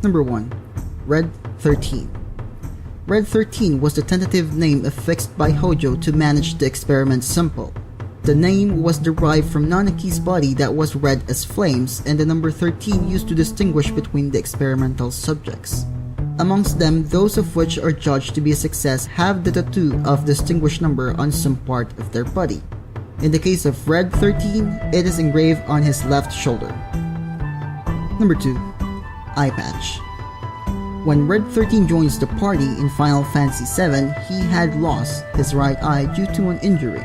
Number 1. Red 13. Red 13 was the tentative name affixed by Hojo to manage the experiment sample. The name was derived from Nanaki's body that was red as flames, and the number 13 used to distinguish between the experimental subjects. Amongst them, those of which are judged to be a success have the tattoo of distinguished number on some part of their body. In the case of Red 13, it is engraved on his left shoulder. Number 2. Eye Patch. When Red 13 joins the party in Final Fantasy VII, he had lost his right eye due to an injury.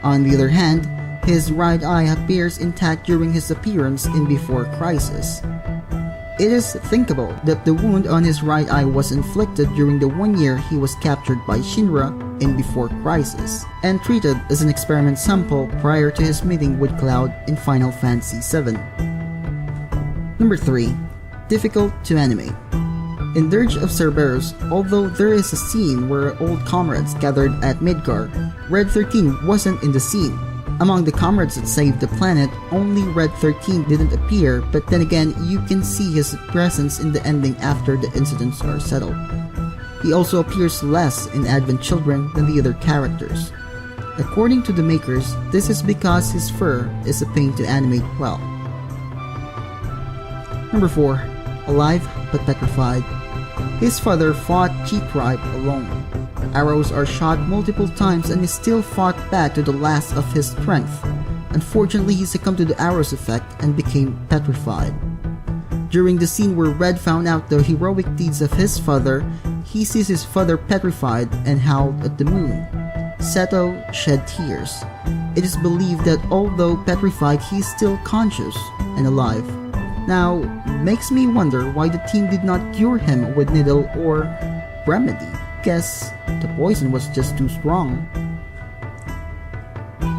On the other hand, his right eye appears intact during his appearance in Before Crisis. It is thinkable that the wound on his right eye was inflicted during the 1 year he was captured by Shinra in Before Crisis, and treated as an experiment sample prior to his meeting with Cloud in Final Fantasy VII. Number 3. Difficult to animate. In Dirge of Cerberus, although there is a scene where old comrades gathered at Midgar, Red 13 wasn't in the scene. Among the comrades that saved the planet, only Red 13 didn't appear, but then again, you can see his presence in the ending after the incidents are settled. He also appears less in Advent Children than the other characters. According to the makers, this is because his fur is a pain to animate well. Number 4. Alive but petrified. His father fought G-Tribe alone. Arrows are shot multiple times and he still fought back to the last of his strength. Unfortunately, he succumbed to the arrows effect and became petrified. During the scene where Red found out the heroic deeds of his father, he sees his father petrified and howled at the moon. Seto shed tears. It is believed that although petrified, he is still conscious and alive. Now, makes me wonder why the team did not cure him with needle or remedy. Guess the poison was just too strong.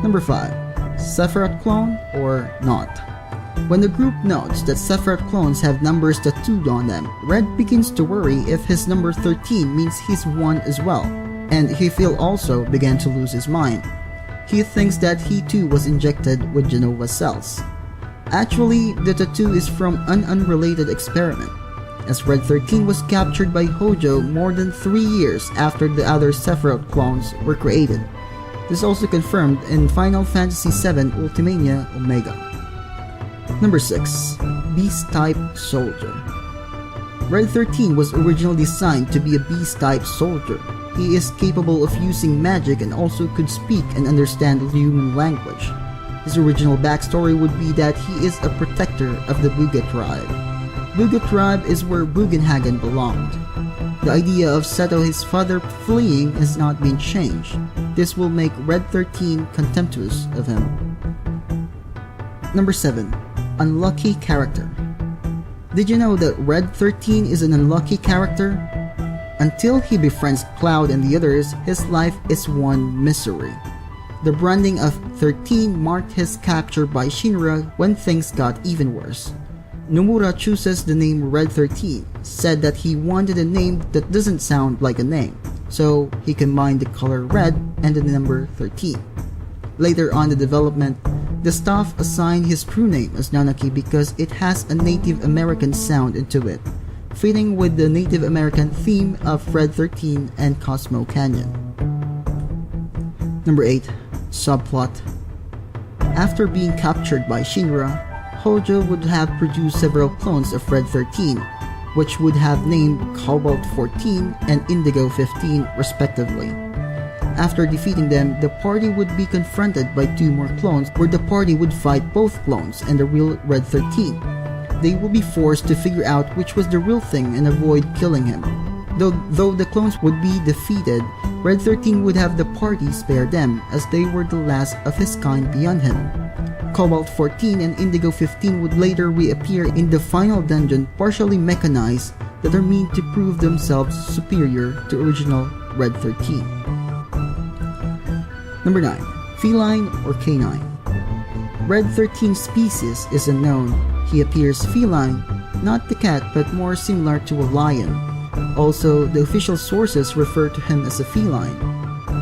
Number 5. Sephiroth Clone or not. When the group notes that Sephiroth clones have numbers tattooed on them, Red begins to worry if his number 13 means he's one as well, and Hefil also began to lose his mind. He thinks that he too was injected with Genova cells. Actually, the tattoo is from an unrelated experiment, as Red 13 was captured by Hojo more than 3 years after the other Sephiroth clones were created. This is also confirmed in Final Fantasy VII Ultimania Omega. Number 6. Beast-type Soldier. Red 13 was originally designed to be a Beast-type soldier. He is capable of using magic and also could speak and understand human language. His original backstory would be that he is a protector of the Buga tribe. Buga tribe is where Bugenhagen belonged. The idea of Seto, his father, fleeing has not been changed. This will make Red 13 contemptuous of him. Number 7. Unlucky character. Did you know that Red 13 is an unlucky character? Until he befriends Cloud and the others, his life is one misery. The branding of 13 marked his capture by Shinra when things got even worse. Nomura chooses the name Red 13, said that he wanted a name that doesn't sound like a name, so he combined the color red and the number 13. Later on in the development, the staff assigned his true name as Nanaki because it has a Native American sound into it, fitting with the Native American theme of Red 13 and Cosmo Canyon. Number 8. Subplot. After being captured by Shinra, Hojo would have produced several clones of Red 13, which would have named Cobalt 14 and Indigo 15 respectively. After defeating them, the party would be confronted by 2 more clones where the party would fight both clones and the real Red 13. They will be forced to figure out which was the real thing and avoid killing him. Though the clones would be defeated, Red 13 would have the party spare them as they were the last of his kind beyond him. Cobalt 14 and Indigo 15 would later reappear in the final dungeon partially mechanized that are meant to prove themselves superior to original Red 13. Number 9. Feline or Canine. Red 13 species is unknown. He appears feline, not the cat but more similar to a lion. Also, the official sources refer to him as a feline.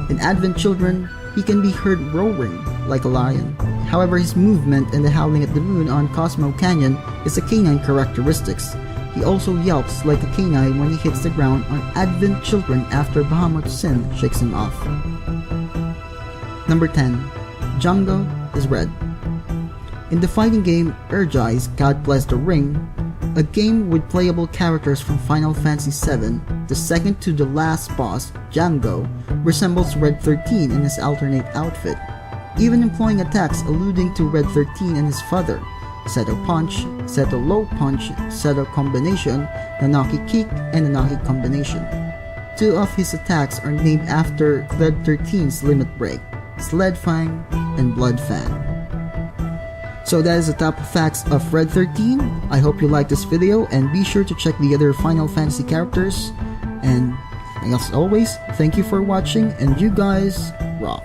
In Advent Children, he can be heard roaring like a lion. However, his movement and the howling at the moon on Cosmo Canyon is a canine characteristics. He also yelps like a canine when he hits the ground on Advent Children after Bahamut's sin shakes him off. Number 10. Django is red. In the fighting game Urgai's God Bless the Ring, a game with playable characters from Final Fantasy VII, the second to the last boss, Django, resembles Red 13 in his alternate outfit, even employing attacks alluding to Red 13 and his father, Seto Punch, Seto Low Punch, Seto Combination, Nanaki Kick, and Nanaki Combination. Two of his attacks are named after Red 13's Limit Break, Sled Fang, and Blood Fang. So that is the top facts of Red 13. I hope you liked this video, and be sure to check the other Final Fantasy characters. And as always, thank you for watching, and you guys rock.